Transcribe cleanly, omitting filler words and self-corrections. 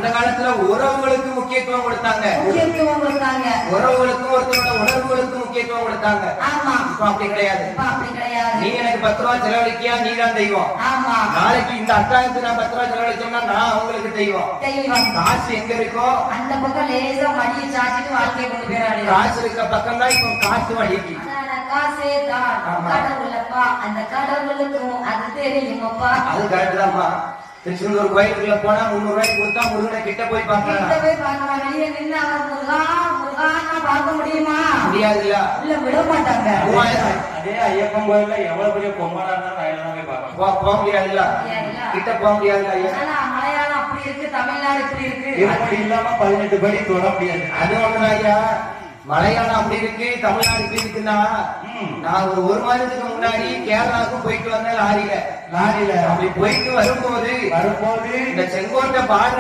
அந்த காலத்துல உறவுகளுக்கு முக்கியத்துவம் கொடுத்தாங்க. உறவுகளுக்கும் ஒருத்தரோட உணர்வுகளுக்கு முக்கியத்துவம் கொடுத்தாங்க. இப்ப அப்படி கிடையாது. நீ எனக்கு 10 ரூபாய் செலவழிக்கியா, நீ தான் தெய்வம். நாளைக்கு இந்த அத்தாயத்துக்கு நான் 10 ரூபாய் செலவழிச்சோம்னா நான் அவங்களுக்கு தெய்வம். காசு எங்க இருக்கோ அந்த பக்கம் லேசா மடியை சாச்சிட்டு வாழ்க்கையை கொண்டு போயிடாது. காசு இருக்க பக்கம் தான் இப்ப காசு வடிக்கு. காசே தான் கடவுளப்பா, அந்த கடவுளுக்கும் அது தெரியுமப்பா. அது கரெக்ட் தான்ப்பா. திருச்செந்தூர் கோயிலுக்குள்ள போனா 300 ரூபாய்க்கு கொடுத்தா முருகனை கிட்ட போய் பார்க்கலாம். வெளியே நின்று அவர் முருகா முருகான்னு பார்க்க முடியுமா? முடியாதுல்ல. இல்ல விட மாட்டாங்க. அதே ஐயப்பன் கோயில்ல எவ்வளவு பெரிய பொம்மனா இருந்தாலும் போக முடியாதுல்ல, கிட்ட போக முடியாதுல்ல. மலையாளம் அப்படி இருக்கு, தமிழ்நாடு இப்படி இருக்கு. அப்படி இல்லாம 18 படி தொட முடியாது. அது ஒண்ணுதாயா, மலையாளம் அப்படி இருக்கு, தமிழ்நாடு இப்படி இருக்குன்னா, நான் ஒரு மாதத்துக்கு முன்னாடி கேரளாவுக்கும் போயிட்டு வந்தேன் லாரியில. அப்படி போயிட்டு வரும்போது இந்த செங்கோட்டை பாடுற